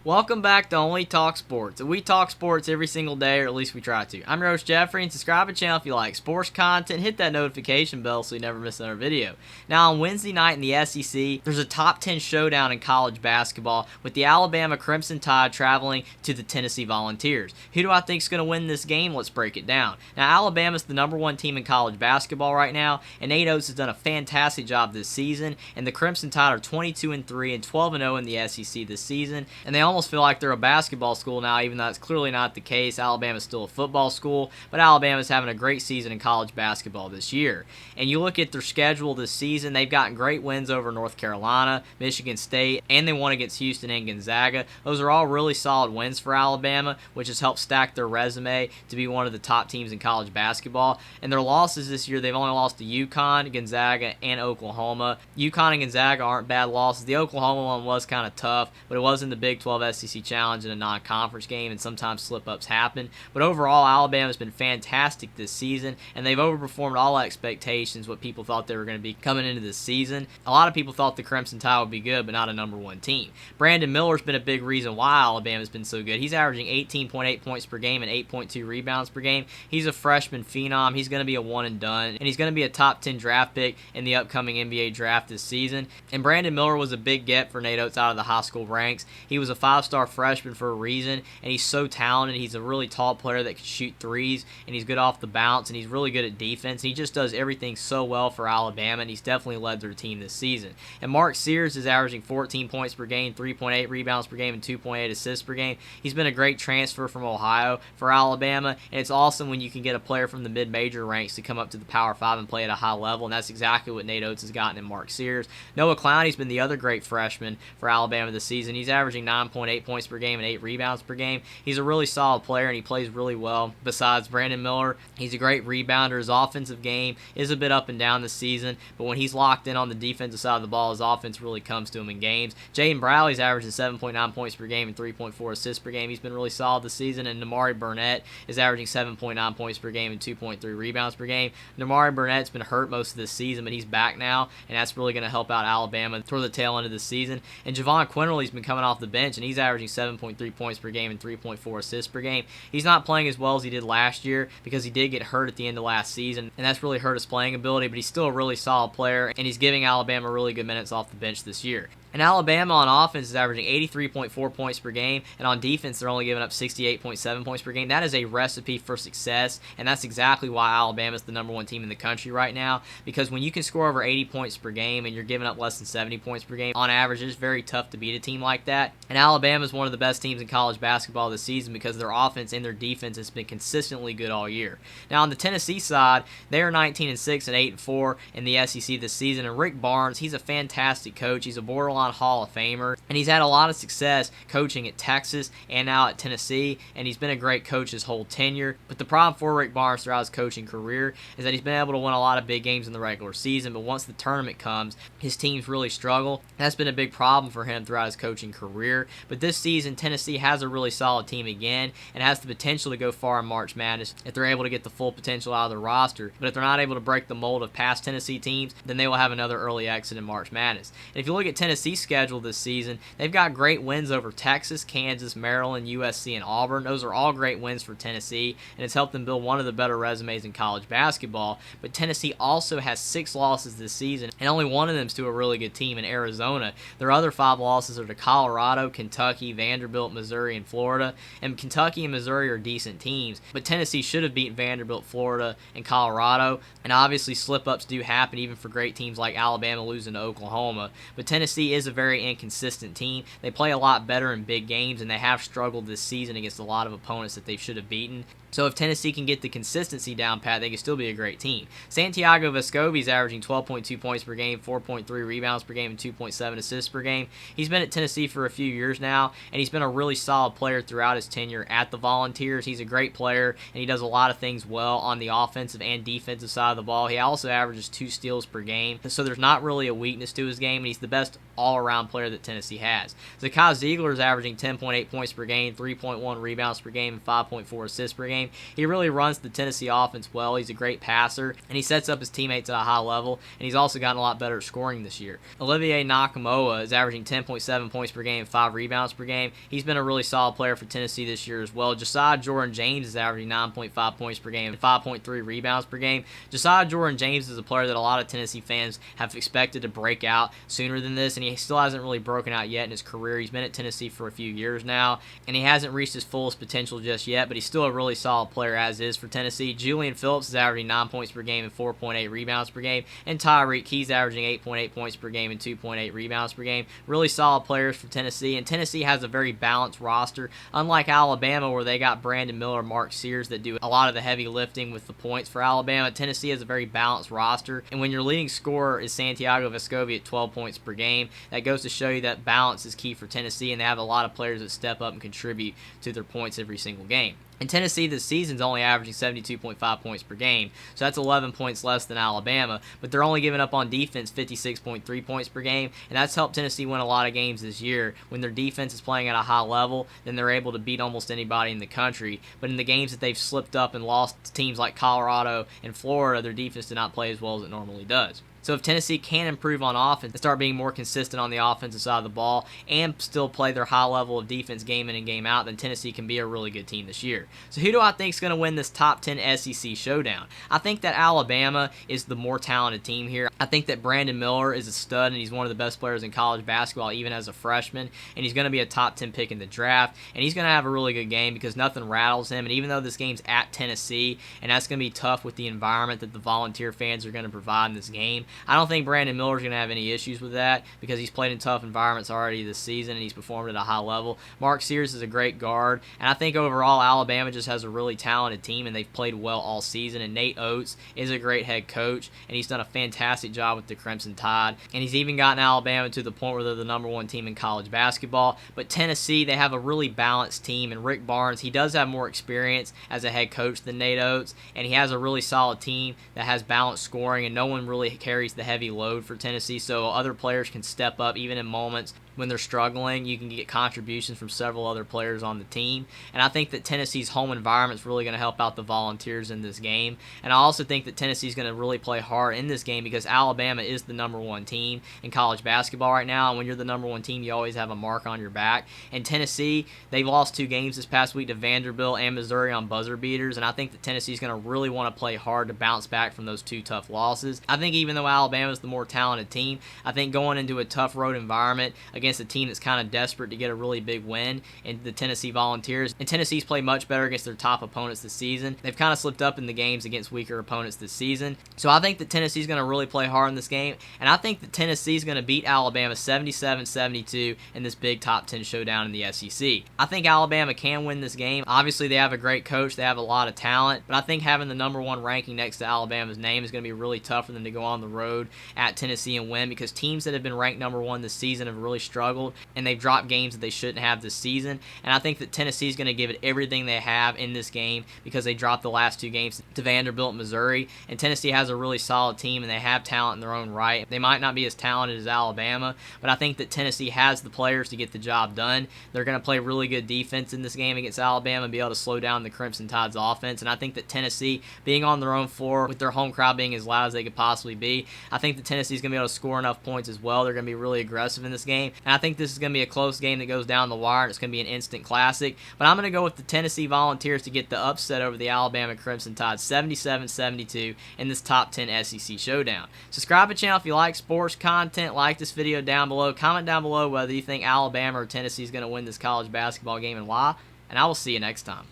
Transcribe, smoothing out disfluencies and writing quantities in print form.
Welcome back to Only Talk Sports. We talk sports every single day, or at least we try to. I'm your host, Jeffrey, and subscribe to the channel if you like sports content. Hit that notification bell so you never miss another video. Now, on Wednesday night in the SEC, there's a top 10 showdown in college basketball with the Alabama Crimson Tide traveling to the Tennessee Volunteers. Who do I think is going to win this game? Let's break it down. Now, Alabama's the #1 team in college basketball right now, and Nate Oats has done a fantastic job this season, and the Crimson Tide are 22-3 and 12-0 in the SEC this season, and they almost feel like they're a basketball school now, even though that's clearly not the case. Alabama's still a football school, but Alabama's having a great season in college basketball this year. And you look at their schedule this season, they've gotten great wins over North Carolina, Michigan State, and they won against Houston and Gonzaga. Those are all really solid wins for Alabama, which has helped stack their resume to be one of the top teams in college basketball. And their losses this year, they've only lost to UConn, Gonzaga, and Oklahoma. UConn and Gonzaga aren't bad losses. The Oklahoma one was kind of tough, but it was in the Big 12 SEC Challenge in a non-conference game, and sometimes slip-ups happen. But overall, Alabama's been fantastic this season, and they've overperformed all expectations, what people thought they were going to be coming into this season. A lot of people thought the Crimson Tide would be good, but not a #1 team. Brandon Miller's been a big reason why Alabama's been so good. He's averaging 18.8 points per game and 8.2 rebounds per game. He's a freshman phenom. He's going to be a one and done, and he's going to be a top 10 draft pick in the upcoming NBA draft this season. And Brandon Miller was a big get for Nate Oats out of the high school ranks. He was a 5-star freshman for a reason, and he's so talented. He's a really tall player that can shoot threes, and he's good off the bounce, and he's really good at defense. He just does everything so well for Alabama, and he's definitely led their team this season. And Mark Sears is averaging 14 points per game, 3.8 rebounds per game, and 2.8 assists per game. He's been a great transfer from Ohio for Alabama, and it's awesome when you can get a player from the mid-major ranks to come up to the Power 5 and play at a high level, and that's exactly what Nate Oats has gotten in Mark Sears. Noah Clowney's been the other great freshman for Alabama this season. He's averaging 9.8 points per game and 8 rebounds per game. He's a really solid player, and he plays really well. Besides Brandon Miller, he's a great rebounder. His offensive game is a bit up and down this season, but when he's locked in on the defensive side of the ball, his offense really comes to him in games. Jaden Browley's averaging 7.9 points per game and 3.4 assists per game. He's been really solid this season, and Namari Burnett is averaging 7.9 points per game and 2.3 rebounds per game. Namari Burnett's been hurt most of this season, but he's back now, and that's really going to help out Alabama toward the tail end of the season. And Javon Quinterly's been coming off the bench, and he's averaging 7.3 points per game and 3.4 assists per game. He's not playing as well as he did last year because he did get hurt at the end of last season, and that's really hurt his playing ability, but he's still a really solid player, and he's giving Alabama really good minutes off the bench this year. And Alabama on offense is averaging 83.4 points per game, and on defense they're only giving up 68.7 points per game. That is a recipe for success, and that's exactly why Alabama is the #1 team in the country right now, because when you can score over 80 points per game and you're giving up less than 70 points per game, on average, it's very tough to beat a team like that. And Alabama is one of the best teams in college basketball this season because their offense and their defense has been consistently good all year. Now on the Tennessee side, they are 19-6 and 8-4 in the SEC this season, and Rick Barnes, he's a fantastic coach. He's a borderline Hall of Famer, and he's had a lot of success coaching at Texas and now at Tennessee, and he's been a great coach his whole tenure. But the problem for Rick Barnes throughout his coaching career is that he's been able to win a lot of big games in the regular season, but once the tournament comes, his teams really struggle. That's been a big problem for him throughout his coaching career. But this season, Tennessee has a really solid team again and has the potential to go far in March Madness if they're able to get the full potential out of their roster. But if they're not able to break the mold of past Tennessee teams, then they will have another early exit in March Madness. And if you look at Tennessee's schedule this season, they've got great wins over Texas, Kansas, Maryland, USC, and Auburn. Those are all great wins for Tennessee, and it's helped them build one of the better resumes in college basketball. But Tennessee also has 6 losses this season, and only one of them is to a really good team in Arizona. Their other 5 losses are to Colorado, Kentucky, Vanderbilt, Missouri, and Florida. And Kentucky and Missouri are decent teams, but Tennessee should have beaten Vanderbilt, Florida, and Colorado. And obviously slip-ups do happen even for great teams like Alabama losing to Oklahoma. But Tennessee is a very inconsistent team. They play a lot better in big games, and they have struggled this season against a lot of opponents that they should have beaten. So if Tennessee can get the consistency down pat, they can still be a great team. Santiago Vescovi's averaging 12.2 points per game, 4.3 rebounds per game, and 2.7 assists per game. He's been at Tennessee for a few years now, and he's been a really solid player throughout his tenure at the Volunteers. He's a great player, and he does a lot of things well on the offensive and defensive side of the ball. He also averages 2 steals per game, so there's not really a weakness to his game, and he's the best all-around player that Tennessee has. Zakai Ziegler is averaging 10.8 points per game, 3.1 rebounds per game, and 5.4 assists per game. game. He really runs the Tennessee offense well. He's a great passer, and he sets up his teammates at a high level, and he's also gotten a lot better at scoring this year. Olivier Nakamoa is averaging 10.7 points per game and 5 rebounds per game. He's been a really solid player for Tennessee this year as well. Josiah Jordan-James is averaging 9.5 points per game and 5.3 rebounds per game. Josiah Jordan-James is a player that a lot of Tennessee fans have expected to break out sooner than this, and he still hasn't really broken out yet in his career. He's been at Tennessee for a few years now, and he hasn't reached his fullest potential just yet, but he's still a really solid player as is for Tennessee. Julian Phillips is averaging 9 points per game and 4.8 rebounds per game, and Tyreek, he's averaging 8.8 points per game and 2.8 rebounds per game. Really solid players for Tennessee, and Tennessee has a very balanced roster, unlike Alabama where they got Brandon Miller, Mark Sears that do a lot of the heavy lifting with the points for Alabama. Tennessee has a very balanced roster, and when your leading scorer is Santiago Vescovi at 12 points per game, that goes to show you that balance is key for Tennessee, and they have a lot of players that step up and contribute to their points every single game. And Tennessee this season's only averaging 72.5 points per game, so that's 11 points less than Alabama, but they're only giving up on defense 56.3 points per game, and that's helped Tennessee win a lot of games this year. When their defense is playing at a high level, then they're able to beat almost anybody in the country, but in the games that they've slipped up and lost to teams like Colorado and Florida, their defense did not play as well as it normally does. So if Tennessee can improve on offense and start being more consistent on the offensive side of the ball and still play their high level of defense game in and game out, then Tennessee can be a really good team this year. So who do I think is going to win this top 10 SEC showdown? I think that Alabama is the more talented team here. I think that Brandon Miller is a stud, and he's one of the best players in college basketball even as a freshman, and he's going to be a top 10 pick in the draft, and he's going to have a really good game because nothing rattles him. And even though this game's at Tennessee, and that's going to be tough with the environment that the Volunteer fans are going to provide in this game, I don't think Brandon Miller's going to have any issues with that because he's played in tough environments already this season and he's performed at a high level. Mark Sears is a great guard, and I think overall Alabama just has a really talented team and they've played well all season. And Nate Oats is a great head coach, and he's done a fantastic job with the Crimson Tide, and he's even gotten Alabama to the point where they're the #1 team in college basketball. But Tennessee, they have a really balanced team, and Rick Barnes, he does have more experience as a head coach than Nate Oats, and he has a really solid team that has balanced scoring, and no one really carries the heavy load for Tennessee, so other players can step up even in moments when they're struggling. You can get contributions from several other players on the team, and I think that Tennessee's home environment is really going to help out the Volunteers in this game. And I also think that Tennessee's going to really play hard in this game because Alabama is the #1 team in college basketball right now, and when you're the #1 team, you always have a mark on your back. And Tennessee, they've lost 2 games this past week to Vanderbilt and Missouri on buzzer beaters, and I think that Tennessee's going to really want to play hard to bounce back from those 2 tough losses. I think even though Alabama's the more talented team, I think going into a tough road environment against a team that's kind of desperate to get a really big win in the Tennessee Volunteers, and Tennessee's played much better against their top opponents this season. They've kind of slipped up in the games against weaker opponents this season. So I think that Tennessee's going to really play hard in this game, and I think that Tennessee's going to beat Alabama 77-72 in this big top 10 showdown in the SEC. I think Alabama can win this game. Obviously, they have a great coach. They have a lot of talent, but I think having the #1 ranking next to Alabama's name is going to be really tough for them to go on the road at Tennessee and win, because teams that have been ranked #1 this season have really struggled, and they've dropped games that they shouldn't have this season. And I think that Tennessee's going to give it everything they have in this game because they dropped the last 2 games to Vanderbilt and Missouri. And Tennessee has a really solid team, and they have talent in their own right. They might not be as talented as Alabama, but I think that Tennessee has the players to get the job done. They're going to play really good defense in this game against Alabama and be able to slow down the Crimson Tide's offense. And I think that Tennessee, being on their own floor with their home crowd being as loud as they could possibly be, I think that Tennessee's going to be able to score enough points as well. They're going to be really aggressive in this game, and I think this is going to be a close game that goes down the wire, and it's going to be an instant classic. But I'm going to go with the Tennessee Volunteers to get the upset over the Alabama Crimson Tide 77-72 in this top 10 SEC showdown. Subscribe to the channel if you like sports content. Like this video down below. Comment down below whether you think Alabama or Tennessee is going to win this college basketball game and why, and I will see you next time.